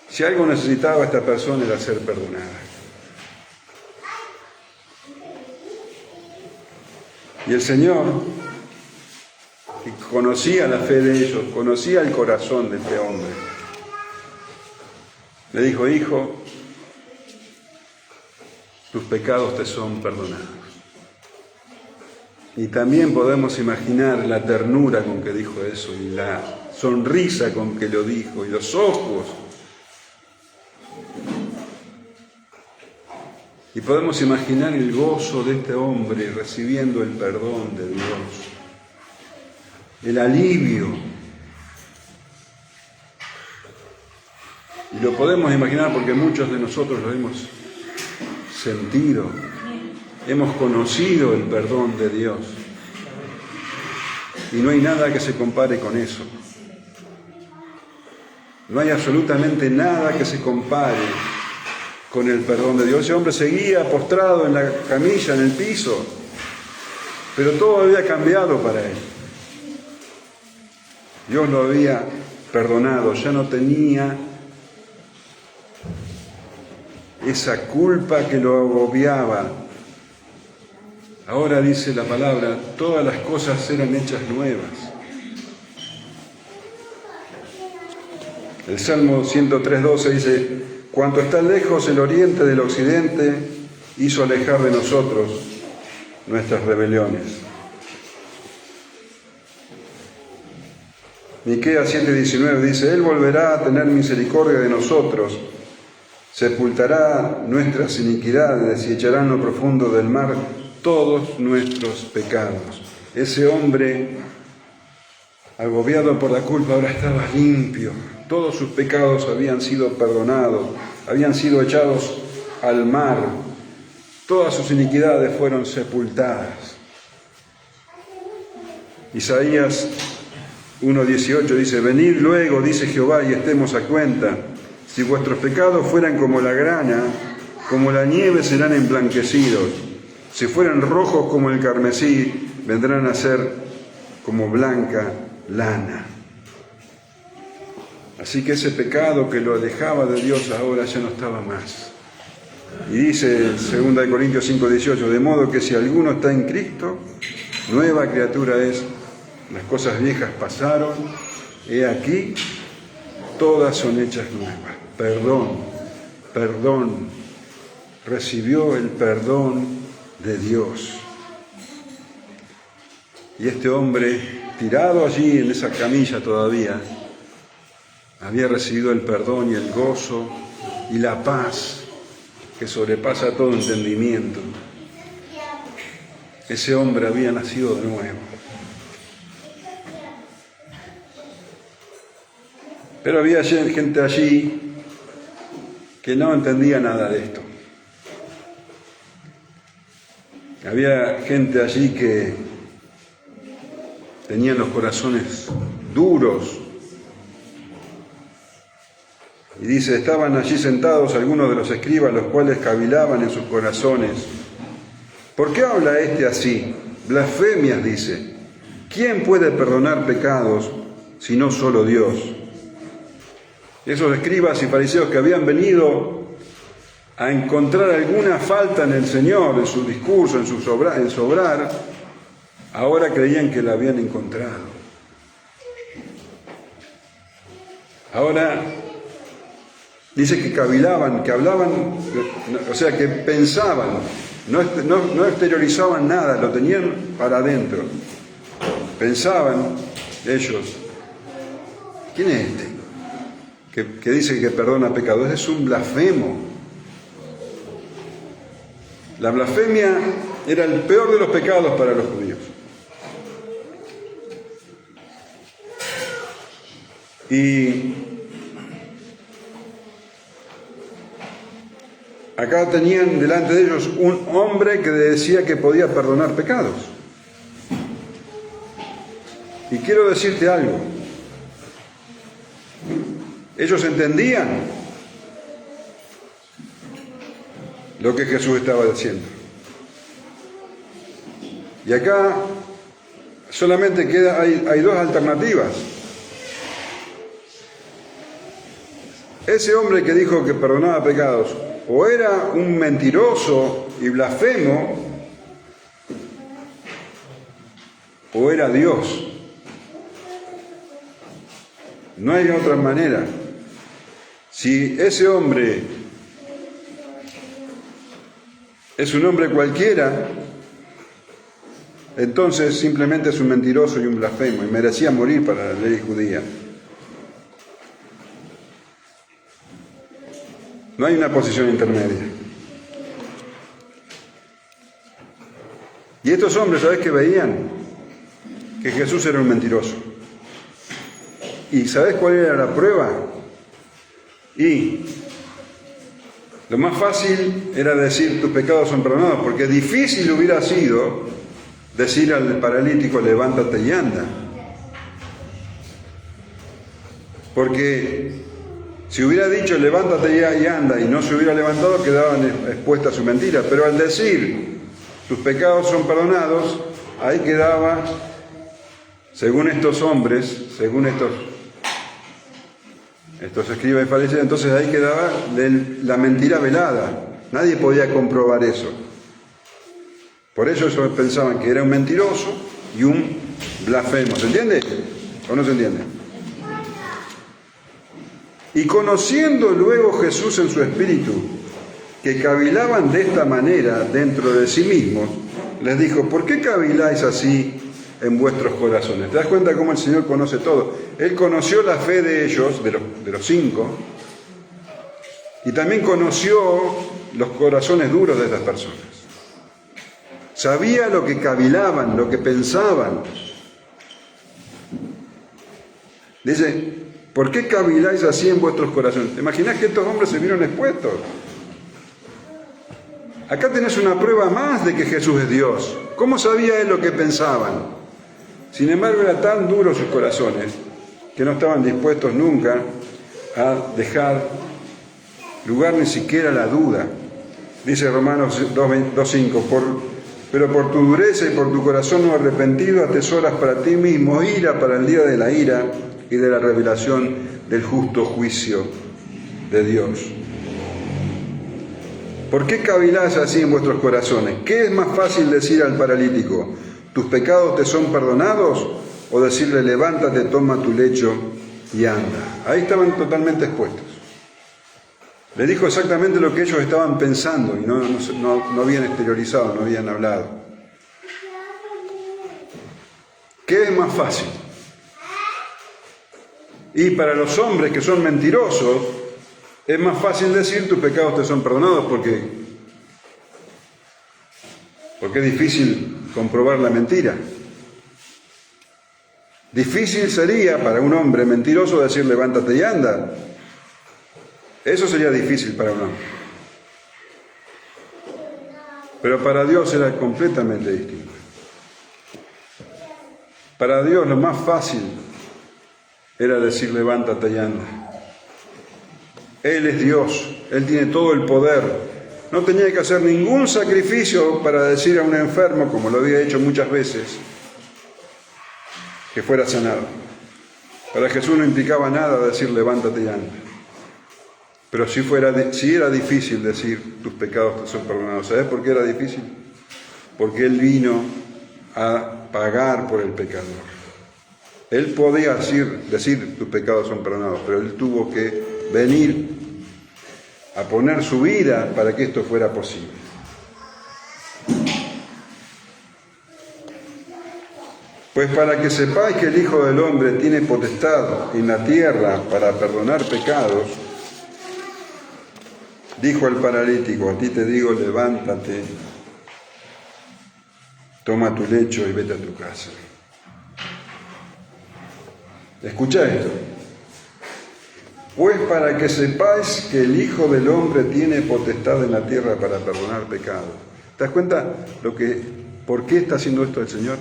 Si algo necesitaba esta persona era ser perdonada. Y el Señor, que conocía la fe de ellos, conocía el corazón de este hombre, le dijo, hijo, tus pecados te son perdonados. Y también podemos imaginar la ternura con que dijo eso, y la sonrisa con que lo dijo, y los ojos. Y podemos imaginar el gozo de este hombre recibiendo el perdón de Dios, el alivio. Y lo podemos imaginar porque muchos de nosotros lo hemos sentido, hemos conocido el perdón de Dios. Y no hay nada que se compare con eso. No hay absolutamente nada que se compare con el perdón de Dios. Ese hombre seguía postrado en la camilla, en el piso, pero todo había cambiado para él. Dios lo había perdonado, ya no tenía esa culpa que lo agobiaba. Ahora dice la palabra, todas las cosas eran hechas nuevas. El Salmo 103:12 dice, cuanto está lejos el oriente del occidente, hizo alejar de nosotros nuestras rebeliones. Miqueas 7:19 dice, Él volverá a tener misericordia de nosotros, sepultará nuestras iniquidades y echará en lo profundo del mar todos nuestros pecados. Ese hombre, agobiado por la culpa, ahora estaba limpio. Todos sus pecados habían sido perdonados, habían sido echados al mar. Todas sus iniquidades fueron sepultadas. Isaías 1:18 dice, venid luego, dice Jehová, y estemos a cuenta. Si vuestros pecados fueran como la grana, como la nieve serán emblanquecidos. Si fueran rojos como el carmesí, vendrán a ser como blanca lana. Así que ese pecado que lo alejaba de Dios ahora ya no estaba más. Y dice 2 Corintios 5:18, de modo que si alguno está en Cristo, nueva criatura es, las cosas viejas pasaron, he aquí, todas son hechas nuevas. Perdón, recibió el perdón de Dios. Y este hombre, tirado allí en esa camilla todavía, había recibido el perdón y el gozo y la paz que sobrepasa todo entendimiento. Ese hombre había nacido de nuevo. Pero había gente allí que no entendía nada de esto. Había gente allí que tenían los corazones duros. Y dice, estaban allí sentados algunos de los escribas, los cuales cavilaban en sus corazones. ¿Por qué habla este así? Blasfemias, dice. ¿Quién puede perdonar pecados si no solo Dios? Esos escribas y fariseos que habían venido a encontrar alguna falta en el Señor, en su discurso, en su obrar, ahora creían que la habían encontrado. Ahora dice que cavilaban, que hablaban, o sea, que pensaban, no exteriorizaban nada, lo tenían para adentro. Pensaban ellos, ¿quién es este? Que dice que perdona pecados. Es un blasfemo. La blasfemia era el peor de los pecados para los judíos. Y acá tenían delante de ellos un hombre que decía que podía perdonar pecados. Y quiero decirte algo. Ellos entendían lo que Jesús estaba diciendo. Y acá solamente hay dos alternativas. Ese hombre que dijo que perdonaba pecados, o era un mentiroso y blasfemo, o era Dios. No hay otra manera. Si ese hombre es un hombre cualquiera, entonces simplemente es un mentiroso y un blasfemo, y merecía morir para la ley judía. No hay una posición intermedia. Y estos hombres, ¿sabes qué veían? Que Jesús era un mentiroso. ¿Y sabes cuál era la prueba? Y lo más fácil era decir tus pecados son perdonados, porque difícil hubiera sido decir al paralítico levántate y anda. Porque si hubiera dicho levántate y anda y no se hubiera levantado, quedaban expuestas a su mentira. Pero al decir tus pecados son perdonados, ahí quedaba, según estos hombres, según estos escribas y fariseos, entonces ahí quedaba la mentira velada. Nadie podía comprobar eso. Por eso ellos pensaban que era un mentiroso y un blasfemo. ¿Se entiende? ¿O no se entiende? Y conociendo luego Jesús en su espíritu, que cavilaban de esta manera dentro de sí mismos, les dijo, ¿por qué caviláis así en vuestros corazones? ¿Te das cuenta cómo el Señor conoce todo? Él conoció la fe de ellos, de los 5, y también conoció los corazones duros de estas personas. Sabía lo que cavilaban, lo que pensaban. Dice, ¿por qué caviláis así en vuestros corazones? ¿Te imaginás que estos hombres se vieron expuestos? Acá tenés una prueba más de que Jesús es Dios. ¿Cómo sabía él lo que pensaban? Sin embargo, eran tan duros sus corazones que no estaban dispuestos nunca a dejar lugar ni siquiera a la duda. Dice Romanos 2:5, pero por tu dureza y por tu corazón no arrepentido atesoras para ti mismo ira para el día de la ira y de la revelación del justo juicio de Dios. ¿Por qué caviláis así en vuestros corazones? ¿Qué es más fácil decir al paralítico, tus pecados te son perdonados? O decirle, levántate, toma tu lecho y anda. Ahí estaban totalmente expuestos. Le dijo exactamente lo que ellos estaban pensando y no habían exteriorizado, no habían hablado. ¿Qué es más fácil? Y para los hombres que son mentirosos, es más fácil decir tus pecados te son perdonados porque es difícil comprobar la mentira. Difícil sería para un hombre mentiroso decir levántate y anda. Eso sería difícil para un hombre. Pero para Dios era completamente distinto. Para Dios lo más fácil era decir levántate y anda. Él es Dios, Él tiene todo el poder. No tenía que hacer ningún sacrificio para decir a un enfermo, como lo había hecho muchas veces, que fuera sanado. Para Jesús no implicaba nada decir levántate y anda. Pero si era difícil decir tus pecados te son perdonados. ¿Sabes por qué era difícil? Porque Él vino a pagar por el pecador. Él podía decir tus pecados son perdonados, pero Él tuvo que venir a poner su vida para que esto fuera posible. Pues para que sepáis que el Hijo del Hombre tiene potestad en la tierra para perdonar pecados, dijo al paralítico, a ti te digo, levántate, toma tu lecho y vete a tu casa. Escucha esto. Pues para que sepáis que el Hijo del Hombre tiene potestad en la tierra para perdonar pecados. ¿Te das cuenta por qué está haciendo esto el Señor?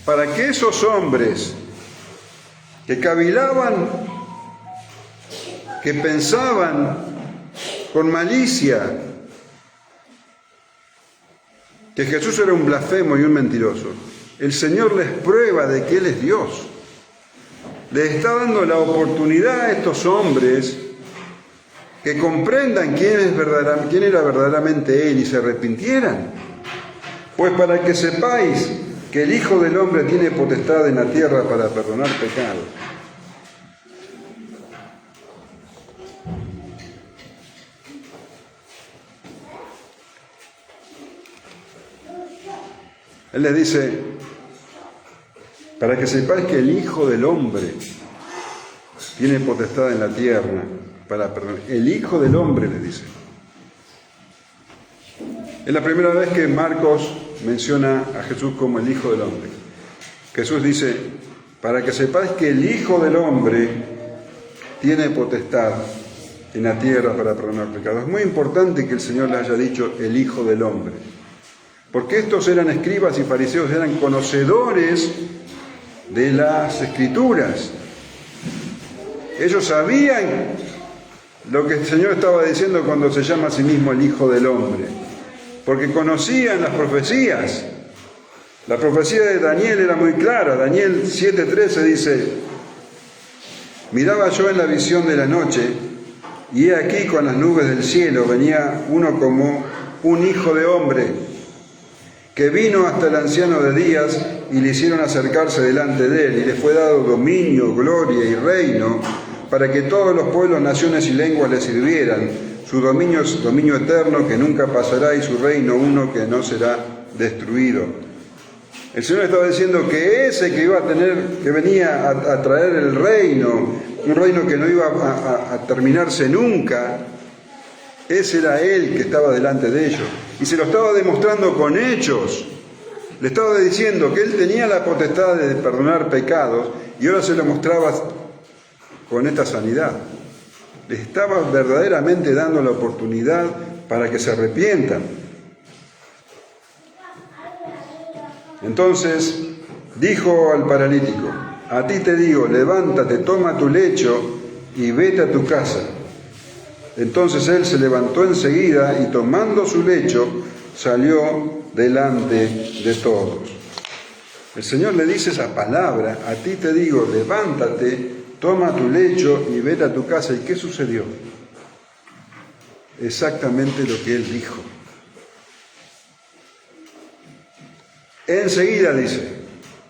Para que esos hombres que cavilaban, que pensaban con malicia que Jesús era un blasfemo y un mentiroso, el Señor les prueba de que Él es Dios. Les está dando la oportunidad a estos hombres que comprendan quién era verdaderamente Él y se arrepintieran. Pues para que sepáis que el Hijo del Hombre tiene potestad en la tierra para perdonar pecados. Él les dice, para que sepáis que el Hijo del Hombre tiene potestad en la tierra para perdonar. El Hijo del Hombre, le dice. Es la primera vez que Marcos menciona a Jesús como el Hijo del Hombre. Jesús dice, para que sepáis que el Hijo del Hombre tiene potestad en la tierra para perdonar pecados. Es muy importante que el Señor le haya dicho el Hijo del Hombre, porque estos eran escribas y fariseos, eran conocedores de las Escrituras. Ellos sabían lo que el Señor estaba diciendo cuando se llama a sí mismo el Hijo del Hombre, porque conocían las profecías. La profecía de Daniel era muy clara. Daniel 7:13 dice, miraba yo en la visión de la noche, y he aquí con las nubes del cielo venía uno como un hijo de hombre, que vino hasta el anciano de días y le hicieron acercarse delante de él, y le fue dado dominio, gloria y reino, para que todos los pueblos, naciones y lenguas le sirvieran. Su dominio es dominio eterno que nunca pasará, y su reino uno que no será destruido. El Señor estaba diciendo que ese que iba a tener, que venía a traer el reino, un reino que no iba a terminarse nunca, ese era Él que estaba delante de ellos. Y se lo estaba demostrando con hechos. Le estaba diciendo que Él tenía la potestad de perdonar pecados, y ahora se lo mostraba con esta sanidad. Les estaba verdaderamente dando la oportunidad para que se arrepientan. Entonces dijo al paralítico, a ti te digo, levántate, toma tu lecho y vete a tu casa. Entonces él se levantó enseguida y tomando su lecho salió delante de todos. El Señor le dice esa palabra, a ti te digo, levántate, toma tu lecho y vete a tu casa. ¿Y qué sucedió? exactamente lo que él dijo. Enseguida dice,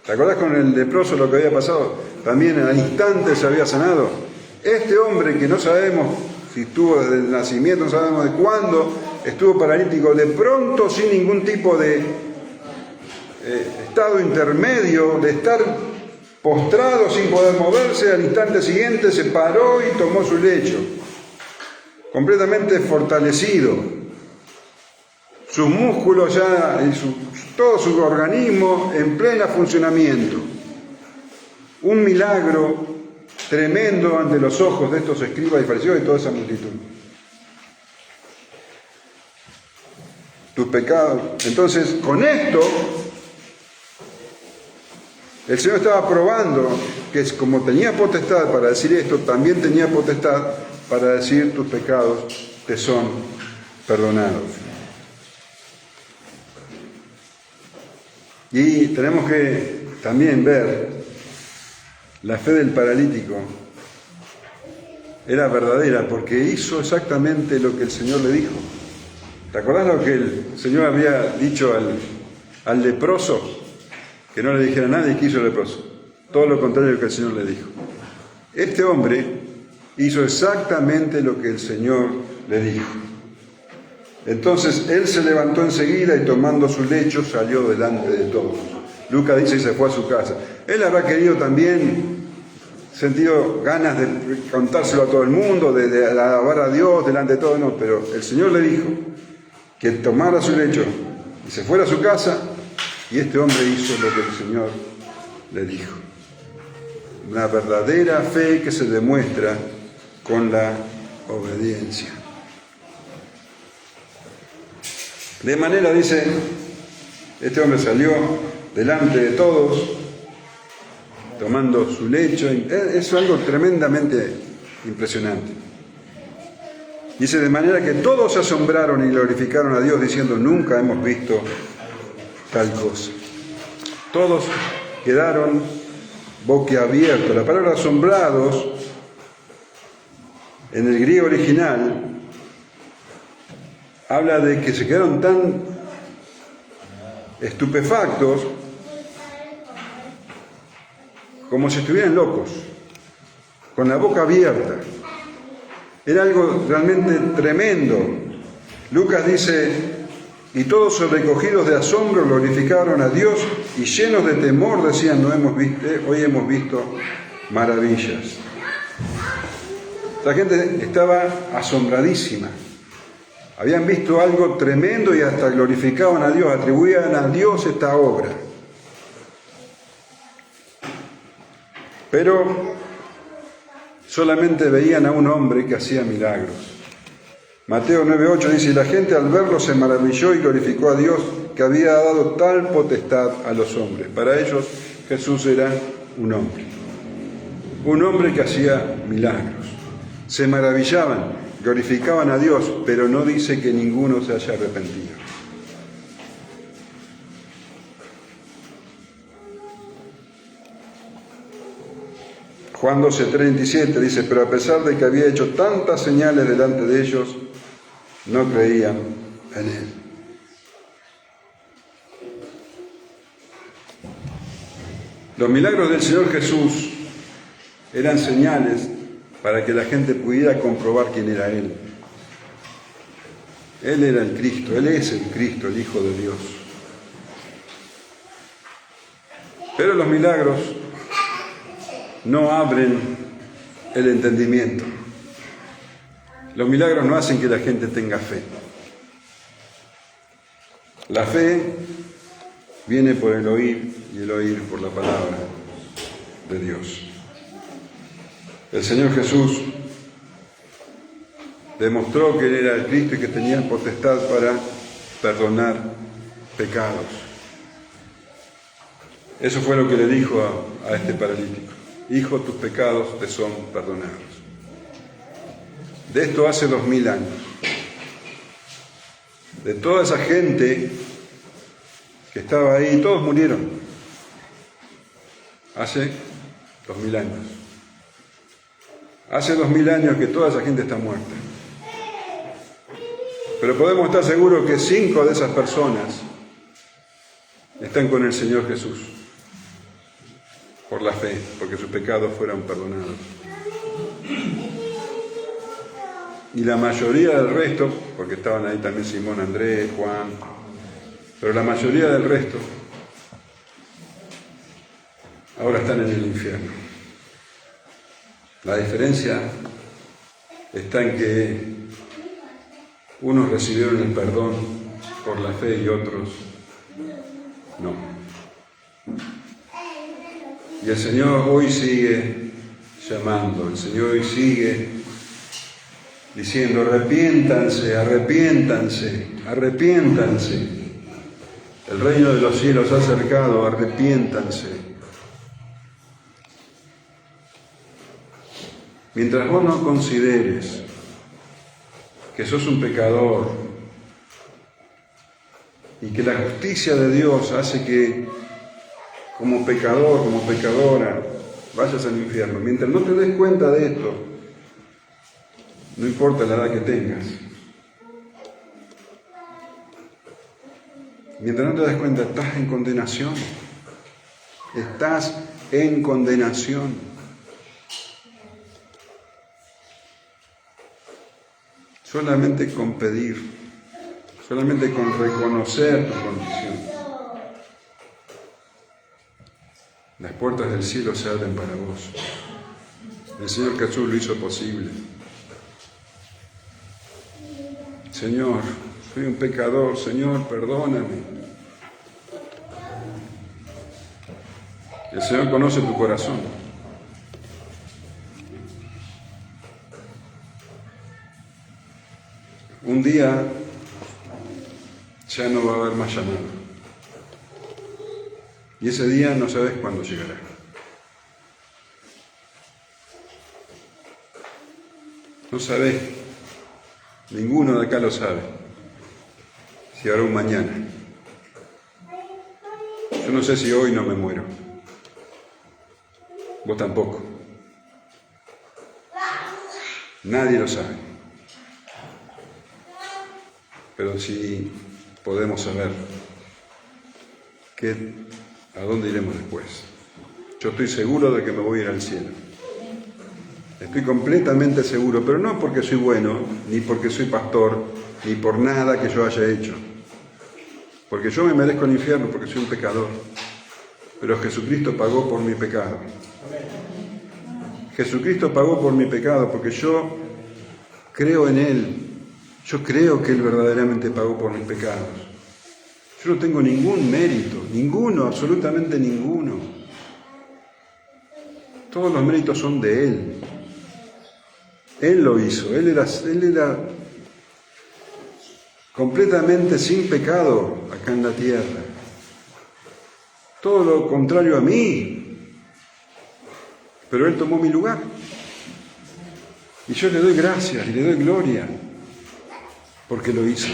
¿te acordás con el leproso lo que había pasado? También al instante se había sanado. Este hombre que no sabemos si estuvo desde el nacimiento, no sabemos de cuándo, estuvo paralítico, de pronto sin ningún tipo de estado intermedio, de estar postrado sin poder moverse, al instante siguiente se paró y tomó su lecho, completamente fortalecido, sus músculos ya y todo su organismo en pleno funcionamiento. Un milagro tremendo ante los ojos de estos escribas y fariseos y toda esa multitud. Tus pecados. Entonces, con esto, el Señor estaba probando que como tenía potestad para decir esto, también tenía potestad para decir tus pecados te son perdonados. Y tenemos que también ver la fe del paralítico era verdadera porque hizo exactamente lo que el Señor le dijo. ¿Te acordás lo que el Señor había dicho al leproso? Que no le dijera nada y que hizo el leproso. Todo lo contrario de lo que el Señor le dijo. Este hombre hizo exactamente lo que el Señor le dijo. Entonces él se levantó enseguida y tomando su lecho salió delante de todos. Lucas dice y se fue a su casa. Él habrá querido también, sentido ganas de contárselo a todo el mundo, de alabar a Dios delante de todos, no, pero el Señor le dijo que tomara su lecho y se fuera a su casa, y este hombre hizo lo que el Señor le dijo. Una verdadera fe que se demuestra con la obediencia. De manera, dice, este hombre salió delante de todos, tomando su lecho. Es algo tremendamente impresionante. Dice, de manera que todos se asombraron y glorificaron a Dios diciendo, nunca hemos visto tal cosa. Todos quedaron boquiabiertos. La palabra asombrados, en el griego original, habla de que se quedaron tan estupefactos como si estuvieran locos, con la boca abierta. Era algo realmente tremendo. Lucas dice, y todos recogidos de asombro glorificaron a Dios y llenos de temor decían, hoy hemos visto maravillas. La gente estaba asombradísima. Habían visto algo tremendo y hasta glorificaban a Dios, atribuían a Dios esta obra. Pero solamente veían a un hombre que hacía milagros. Mateo 9:8 dice, y la gente al verlo se maravilló y glorificó a Dios que había dado tal potestad a los hombres. Para ellos Jesús era un hombre que hacía milagros. Se maravillaban, glorificaban a Dios, pero no dice que ninguno se haya arrepentido. Juan 12:37 dice, pero a pesar de que había hecho tantas señales delante de ellos, no creían en él. Los milagros del Señor Jesús eran señales para que la gente pudiera comprobar quién era Él. Él era el Cristo, Él es el Cristo, el Hijo de Dios. Pero los milagros no abren el entendimiento. Los milagros no hacen que la gente tenga fe. La fe viene por el oír y el oír por la palabra de Dios. El Señor Jesús demostró que Él era el Cristo y que tenía potestad para perdonar pecados. Eso fue lo que le dijo a este paralítico. Hijo, tus pecados te son perdonados. De esto hace 2000 años. De toda esa gente que estaba ahí, todos murieron. Hace 2000 años. Hace 2000 años que toda esa gente está muerta. Pero podemos estar seguros que 5 de esas personas están con el Señor Jesús por la fe, porque sus pecados fueron perdonados. Y la mayoría del resto, porque estaban ahí también Simón, Andrés, Juan, pero la mayoría del resto ahora están en el infierno. La diferencia está en que unos recibieron el perdón por la fe y otros no. Y el Señor hoy sigue llamando, el Señor hoy sigue diciendo: arrepiéntanse, arrepiéntanse, arrepiéntanse. El reino de los cielos ha acercado, arrepiéntanse. Mientras vos no consideres que sos un pecador y que la justicia de Dios hace que como pecador, como pecadora, vayas al infierno, mientras no te des cuenta de esto, no importa la edad que tengas, mientras no te das cuenta, estás en condenación, estás en condenación. Solamente con pedir, solamente con reconocer tu condición, las puertas del cielo se abren para vos. El Señor Jesús lo hizo posible. Señor, soy un pecador, Señor, perdóname. El Señor conoce tu corazón. Un día ya no va a haber más llamado. Y ese día no sabes cuándo llegará. No sabes, ninguno de acá lo sabe, si habrá un mañana. Yo no sé si hoy no me muero. Vos tampoco. Nadie lo sabe. Pero sí podemos saber a dónde iremos después. Yo estoy seguro de que me voy a ir al cielo. Estoy completamente seguro, pero no porque soy bueno, ni porque soy pastor, ni por nada que yo haya hecho. Porque yo me merezco el infierno, porque soy un pecador. Pero Jesucristo pagó por mi pecado. Jesucristo pagó por mi pecado, porque yo creo en Él. Yo creo que Él verdaderamente pagó por mis pecados. Yo no tengo ningún mérito, ninguno, absolutamente ninguno. Todos los méritos son de Él. Él lo hizo, Él era completamente sin pecado acá en la tierra. Todo lo contrario a mí. Pero Él tomó mi lugar. Y yo le doy gracias y le doy gloria, porque lo hizo.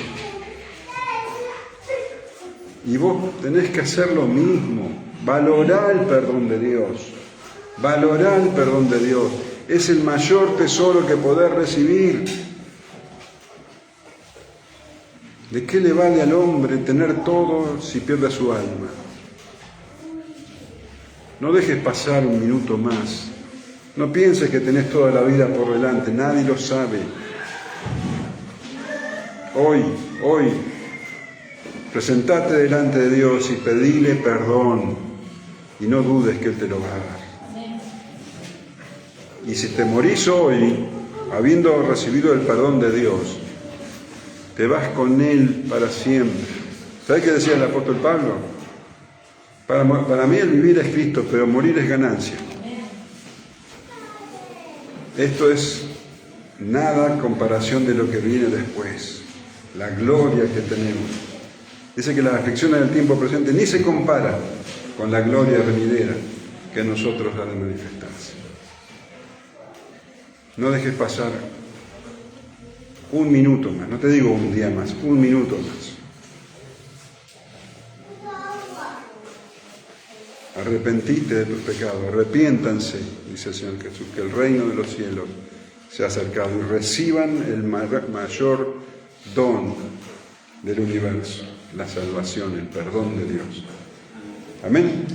Y vos tenés que hacer lo mismo. Valorar el perdón de Dios. Valorar el perdón de Dios. Es el mayor tesoro que podés recibir. ¿De qué le vale al hombre tener todo si pierde su alma? No dejes pasar un minuto más. No pienses que tenés toda la vida por delante. Nadie lo sabe. Hoy, presentate delante de Dios y pedile perdón. Y no dudes que Él te lo va a dar. Y si te morís hoy, habiendo recibido el perdón de Dios, te vas con Él para siempre. ¿Sabes qué decía el apóstol Pablo? Para mí el vivir es Cristo, pero morir es ganancia. Esto es nada en comparación de lo que viene después. La gloria que tenemos. Dice que las aflicciones del tiempo presente ni se compara con la gloria venidera que en nosotros ha de manifestarse. No dejes pasar un minuto más, no te digo un día más, un minuto más. Arrepentite de tus pecados, arrepiéntanse, dice el Señor Jesús, que el reino de los cielos se ha acercado y reciban el mayor don del universo, la salvación, el perdón de Dios. Amén.